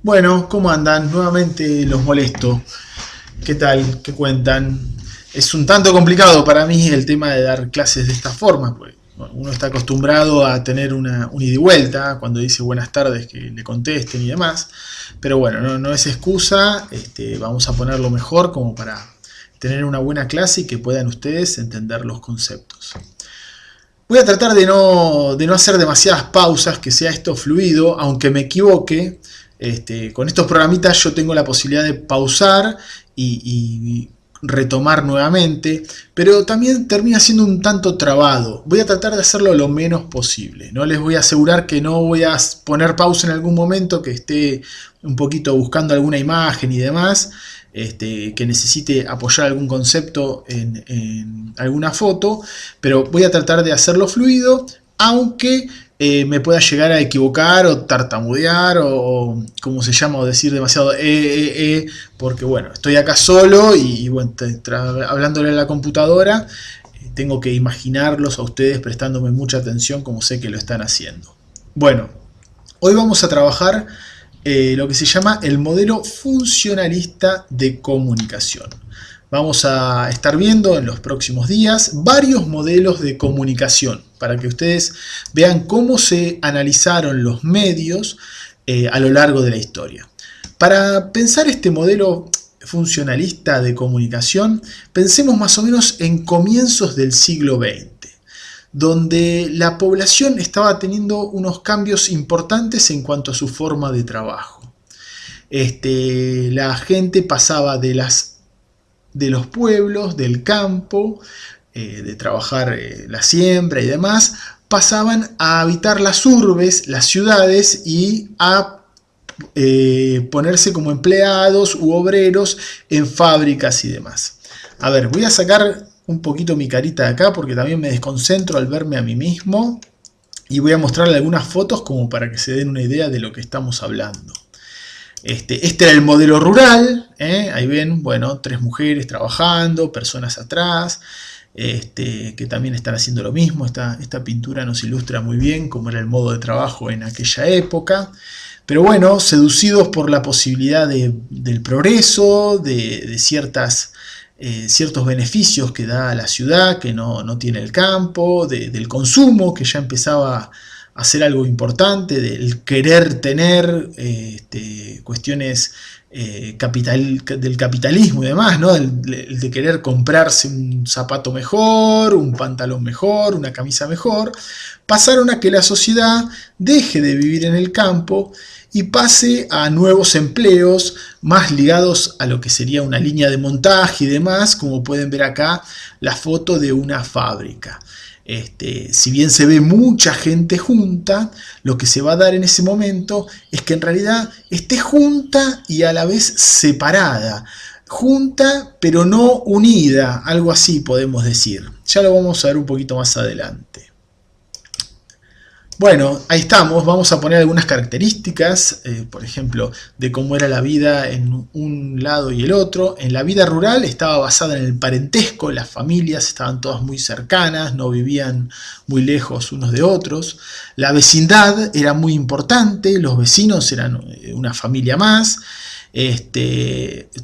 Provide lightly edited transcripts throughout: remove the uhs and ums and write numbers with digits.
Bueno, ¿cómo andan? Nuevamente los molesto. ¿Qué tal? ¿Qué cuentan? Es un tanto complicado para mí el tema de dar clases de esta forma, porque uno está acostumbrado a tener un ida y vuelta cuando dice buenas tardes que le contesten y demás. Pero bueno, no es excusa. Vamos a ponerlo mejor como para tener una buena clase y que puedan ustedes entender los conceptos. Voy a tratar de no hacer demasiadas pausas, que sea esto fluido, aunque me equivoque. Con estos programitas yo tengo la posibilidad de pausar y retomar nuevamente, pero también termina siendo un tanto trabado. Voy a tratar de hacerlo lo menos posible. No les voy a asegurar que no voy a poner pausa en algún momento, que esté un poquito buscando alguna imagen y demás, que necesite apoyar algún concepto en alguna foto, pero voy a tratar de hacerlo fluido, aunque me pueda llegar a equivocar o tartamudear o como se llama, o decir demasiado porque bueno, estoy acá solo y bueno, hablándole a la computadora, tengo que imaginarlos a ustedes prestándome mucha atención como sé que lo están haciendo. Bueno, hoy vamos a trabajar lo que se llama el modelo funcionalista de comunicación. Vamos a estar viendo en los próximos días varios modelos de comunicación para que ustedes vean cómo se analizaron los medios a lo largo de la historia. Para pensar este modelo funcionalista de comunicación, pensemos más o menos en comienzos del siglo XX, donde la población estaba teniendo unos cambios importantes en cuanto a su forma de trabajo. La gente pasaba de los pueblos, del campo, de trabajar la siembra y demás, pasaban a habitar las urbes, las ciudades, y a ponerse como empleados u obreros en fábricas y demás. A ver, voy a sacar un poquito mi carita de acá porque también me desconcentro al verme a mí mismo, y voy a mostrarle algunas fotos como para que se den una idea de lo que estamos hablando. Este era el modelo rural, ahí ven, bueno, 3 mujeres trabajando, personas atrás, que también están haciendo lo mismo. Esta pintura nos ilustra muy bien cómo era el modo de trabajo en aquella época. Pero bueno, seducidos por la posibilidad del progreso, de ciertos beneficios que da la ciudad, que no tiene el campo, del consumo, que ya empezaba a ser algo importante, del querer tener, cuestiones del capitalismo y demás, ¿no? El de querer comprarse un zapato mejor, un pantalón mejor, una camisa mejor, pasaron a que la sociedad deje de vivir en el campo y pase a nuevos empleos más ligados a lo que sería una línea de montaje y demás, como pueden ver acá la foto de una fábrica. Si bien se ve mucha gente junta, lo que se va a dar en ese momento es que en realidad esté junta y a la vez separada. Junta pero no unida, algo así podemos decir. Ya lo vamos a ver un poquito más adelante. Bueno, ahí estamos, vamos a poner algunas características, por ejemplo, de cómo era la vida en un lado y el otro. En la vida rural estaba basada en el parentesco, las familias estaban todas muy cercanas, no vivían muy lejos unos de otros. La vecindad era muy importante, los vecinos eran una familia más.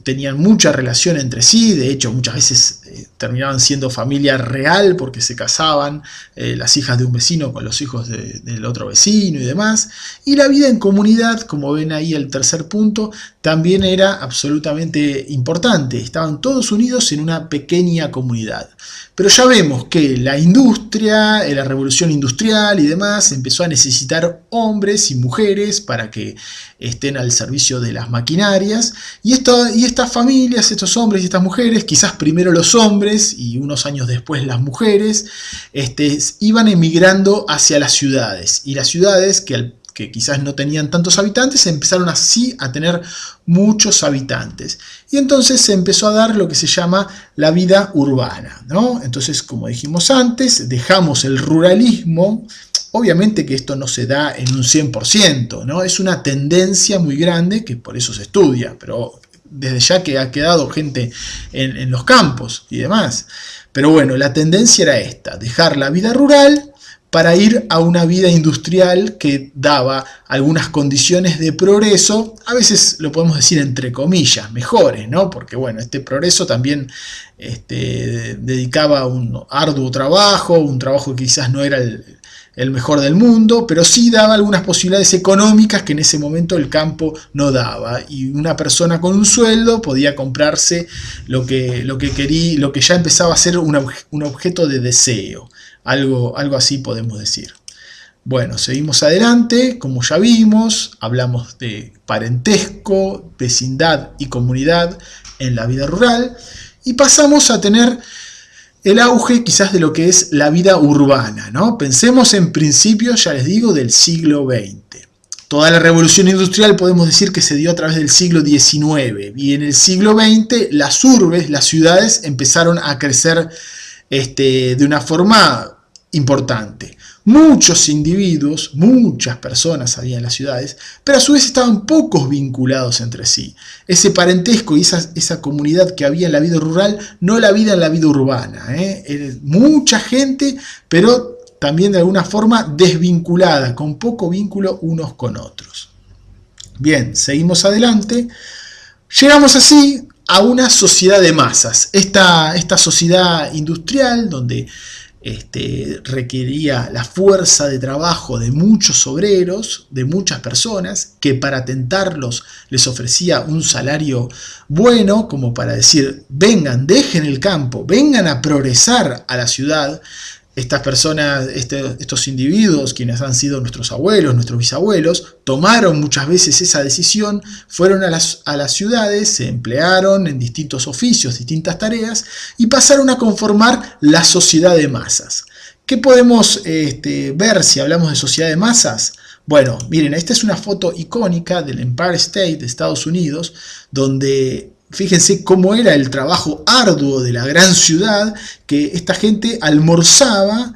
Tenían mucha relación entre sí, de hecho muchas veces terminaban siendo familia real porque se casaban las hijas de un vecino con los hijos del otro vecino y demás. Y la vida en comunidad, como ven ahí el tercer punto, también era absolutamente importante. Estaban todos unidos en una pequeña comunidad. Pero ya vemos que la industria, la revolución industrial y demás, empezó a necesitar hombres y mujeres para que estén al servicio de las maquinarias. Y estas familias, estos hombres y estas mujeres, quizás primero los hombres y unos años después las mujeres, iban emigrando hacia las ciudades. Y las ciudades, que quizás no tenían tantos habitantes, empezaron así a tener muchos habitantes. Y entonces se empezó a dar lo que se llama la vida urbana, ¿no? Entonces, como dijimos antes, dejamos el ruralismo. Obviamente que esto no se da en un 100%, ¿no? Es una tendencia muy grande que por eso se estudia, pero desde ya que ha quedado gente en los campos y demás. Pero bueno, la tendencia era esta, dejar la vida rural para ir a una vida industrial que daba algunas condiciones de progreso, a veces lo podemos decir entre comillas, mejores, ¿no? Porque bueno, este progreso también dedicaba un arduo trabajo, un trabajo que quizás no era el mejor del mundo, pero sí daba algunas posibilidades económicas que en ese momento el campo no daba, y una persona con un sueldo podía comprarse lo que quería, lo que ya empezaba a ser un objeto de deseo, algo así podemos decir. Bueno, seguimos adelante, como ya vimos, hablamos de parentesco, vecindad y comunidad en la vida rural, y pasamos a tener el auge quizás de lo que es la vida urbana, ¿no? Pensemos en principios, ya les digo, del siglo XX. Toda la revolución industrial podemos decir que se dio a través del siglo XIX, y en el siglo XX las urbes, las ciudades, empezaron a crecer de una forma importante. Muchos individuos, muchas personas había en las ciudades, pero a su vez estaban pocos vinculados entre sí. Ese parentesco y esa comunidad que había en la vida rural no la había en la vida urbana. Mucha gente, pero también de alguna forma desvinculada, con poco vínculo unos con otros. Bien, seguimos adelante. Llegamos así a una sociedad de masas. Esta sociedad industrial donde requería la fuerza de trabajo de muchos obreros, de muchas personas, que para tentarlos les ofrecía un salario bueno, como para decir, vengan, dejen el campo, vengan a progresar a la ciudad. Estas personas, estos individuos, quienes han sido nuestros abuelos, nuestros bisabuelos, tomaron muchas veces esa decisión, fueron a las ciudades, se emplearon en distintos oficios, distintas tareas, y pasaron a conformar la sociedad de masas. ¿Qué podemos ver si hablamos de sociedad de masas? Bueno, miren, esta es una foto icónica del Empire State de Estados Unidos, donde fíjense cómo era el trabajo arduo de la gran ciudad, que esta gente almorzaba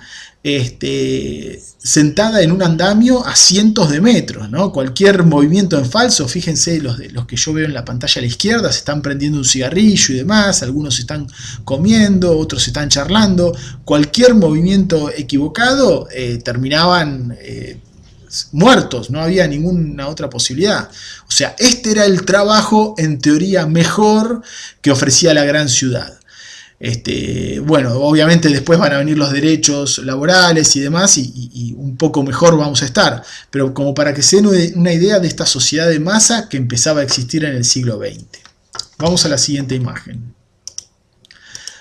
sentada en un andamio a cientos de metros, ¿no? Cualquier movimiento en falso, fíjense los que yo veo en la pantalla a la izquierda, se están prendiendo un cigarrillo y demás, algunos están comiendo, otros están charlando. Cualquier movimiento equivocado terminaban muertos, no había ninguna otra posibilidad. O sea, este era el trabajo en teoría mejor que ofrecía la gran ciudad. Bueno, obviamente después van a venir los derechos laborales y demás, y un poco mejor vamos a estar, pero como para que se den una idea de esta sociedad de masa que empezaba a existir en el siglo XX. Vamos a la siguiente imagen.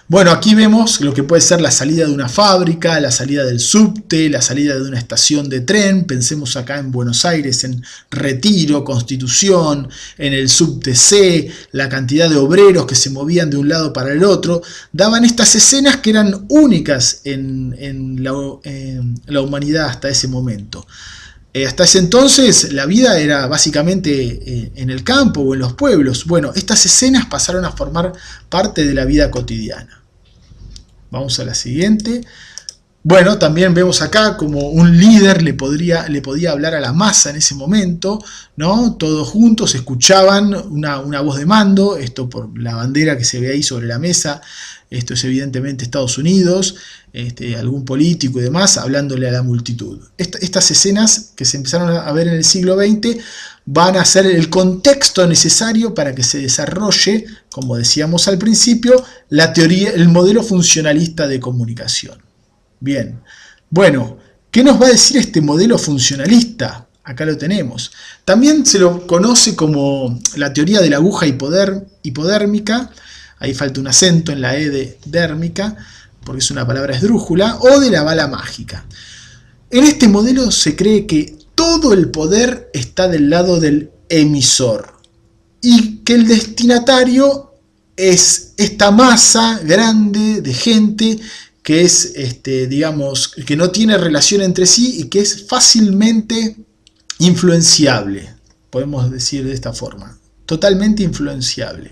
Bueno, aquí vemos lo que puede ser la salida de una fábrica, la salida del subte, la salida de una estación de tren. Pensemos acá en Buenos Aires, en Retiro, Constitución, en el subte C, la cantidad de obreros que se movían de un lado para el otro. Daban estas escenas que eran únicas en la humanidad hasta ese momento. Hasta ese entonces la vida era básicamente en el campo o en los pueblos. Bueno, estas escenas pasaron a formar parte de la vida cotidiana. Vamos a la siguiente. Bueno, también vemos acá como un líder le podía hablar a la masa en ese momento, ¿no? Todos juntos escuchaban una voz de mando, esto por la bandera que se ve ahí sobre la mesa. Esto es evidentemente Estados Unidos, algún político y demás hablándole a la multitud. Estas escenas que se empezaron a ver en el siglo XX van a ser el contexto necesario para que se desarrolle, como decíamos al principio, la teoría, el modelo funcionalista de comunicación. Bien, bueno, ¿qué nos va a decir este modelo funcionalista? Acá lo tenemos. También se lo conoce como la teoría de la aguja hipodérmica. Ahí falta un acento en la E de dérmica, porque es una palabra esdrújula, o de la bala mágica. En este modelo se cree que todo el poder está del lado del emisor y que el destinatario es esta masa grande de gente que es, digamos, que no tiene relación entre sí y que es fácilmente influenciable, podemos decir de esta forma, totalmente influenciable.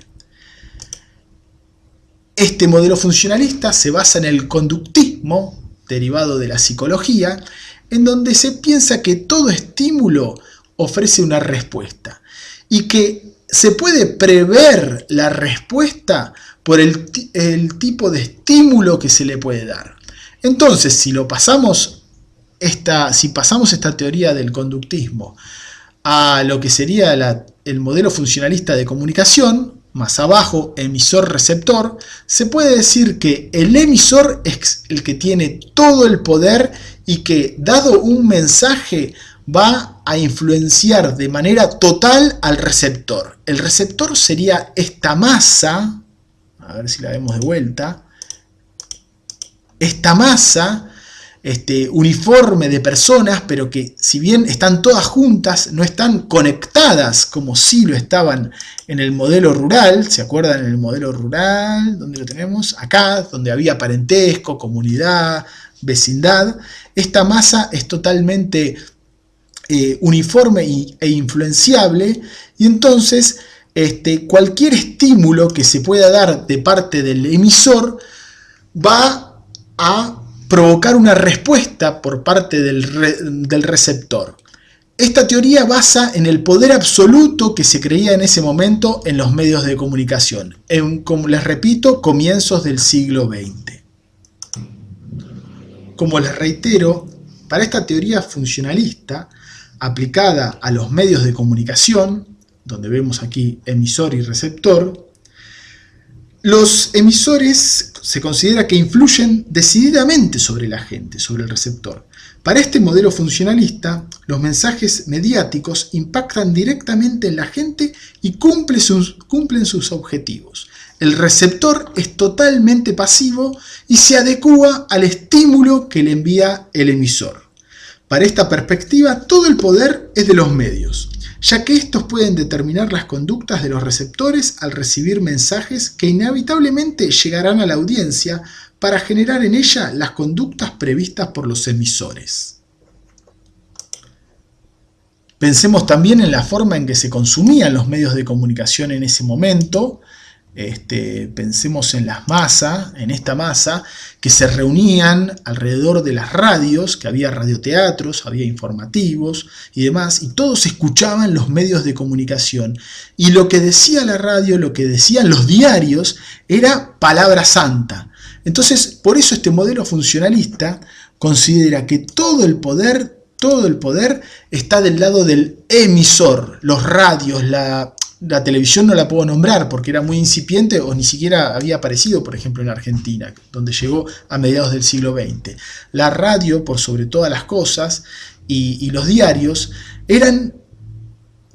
Este modelo funcionalista se basa en el conductismo, derivado de la psicología, en donde se piensa que todo estímulo ofrece una respuesta y que se puede prever la respuesta por el tipo de estímulo que se le puede dar. Entonces, si lo pasamos si pasamos esta teoría del conductismo a lo que sería el modelo funcionalista de comunicación, más abajo, emisor-receptor, se puede decir que el emisor es el que tiene todo el poder y que, dado un mensaje, va a influenciar de manera total al receptor. El receptor sería esta masa, a ver si la vemos de vuelta, esta masa uniforme de personas, pero que si bien están todas juntas, no están conectadas como si lo estaban en el modelo rural. ¿Se acuerdan? En el modelo rural, ¿dónde lo tenemos? Acá, donde había parentesco, comunidad, vecindad. Esta masa es totalmente uniforme e influenciable, y entonces cualquier estímulo que se pueda dar de parte del emisor va a provocar una respuesta por parte del receptor. Esta teoría basa en el poder absoluto que se creía en ese momento en los medios de comunicación, como les repito, comienzos del siglo XX. Como les reitero, para esta teoría funcionalista, aplicada a los medios de comunicación, donde vemos aquí emisor y receptor, los emisores se considera que influyen decididamente sobre la gente, sobre el receptor. Para este modelo funcionalista, los mensajes mediáticos impactan directamente en la gente y cumplen sus objetivos. El receptor es totalmente pasivo y se adecúa al estímulo que le envía el emisor. Para esta perspectiva, todo el poder es de los medios, ya que estos pueden determinar las conductas de los receptores al recibir mensajes que inevitablemente llegarán a la audiencia para generar en ella las conductas previstas por los emisores. Pensemos también en la forma en que se consumían los medios de comunicación en ese momento. Pensemos en las masas, en esta masa, que se reunían alrededor de las radios, que había radioteatros, había informativos y demás, y todos escuchaban los medios de comunicación. Y lo que decía la radio, lo que decían los diarios, era palabra santa. Entonces, por eso este modelo funcionalista considera que todo el poder está del lado del emisor, los radios, la televisión no la puedo nombrar porque era muy incipiente o ni siquiera había aparecido, por ejemplo, en Argentina, donde llegó a mediados del siglo XX. La radio, por sobre todas las cosas, y los diarios eran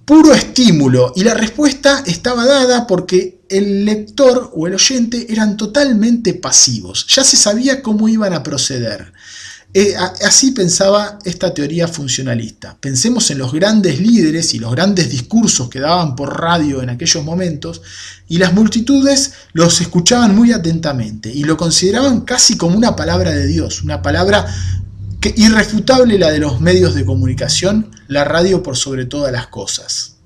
puro estímulo, y la respuesta estaba dada porque el lector o el oyente eran totalmente pasivos. Ya se sabía cómo iban a proceder. Así pensaba esta teoría funcionalista. Pensemos en los grandes líderes y los grandes discursos que daban por radio en aquellos momentos, y las multitudes los escuchaban muy atentamente y lo consideraban casi como una palabra de Dios, una palabra irrefutable, la de los medios de comunicación, la radio por sobre todas las cosas.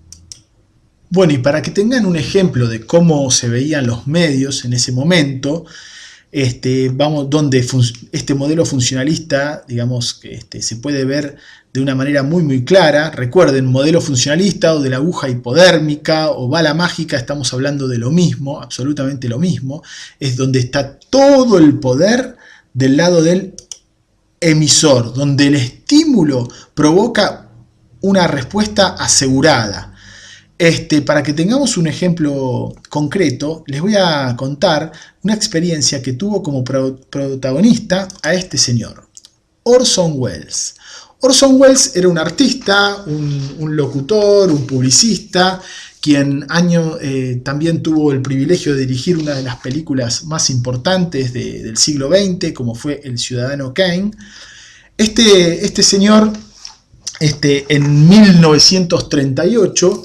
Bueno, y para que tengan un ejemplo de cómo se veían los medios en ese momento, donde este modelo funcionalista, digamos, que se puede ver de una manera muy muy clara. Recuerden, modelo funcionalista o de la aguja hipodérmica o bala mágica, estamos hablando de lo mismo, absolutamente lo mismo. Es donde está todo el poder del lado del emisor, donde el estímulo provoca una respuesta asegurada. Para que tengamos un ejemplo concreto, les voy a contar una experiencia que tuvo como protagonista a este señor, Orson Welles. Orson Welles era un artista, un locutor, un publicista, quien también tuvo el privilegio de dirigir una de las películas más importantes del siglo XX, como fue El Ciudadano Kane. Este señor, en 1938,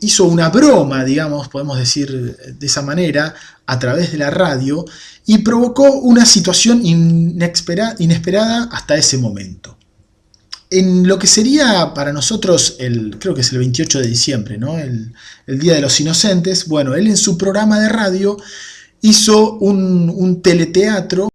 hizo una broma, digamos, podemos decir de esa manera, a través de la radio, y provocó una situación inesperada hasta ese momento. En lo que sería para nosotros, creo que es el 28 de diciembre, ¿no? El Día de los Inocentes, bueno, él en su programa de radio hizo un teleteatro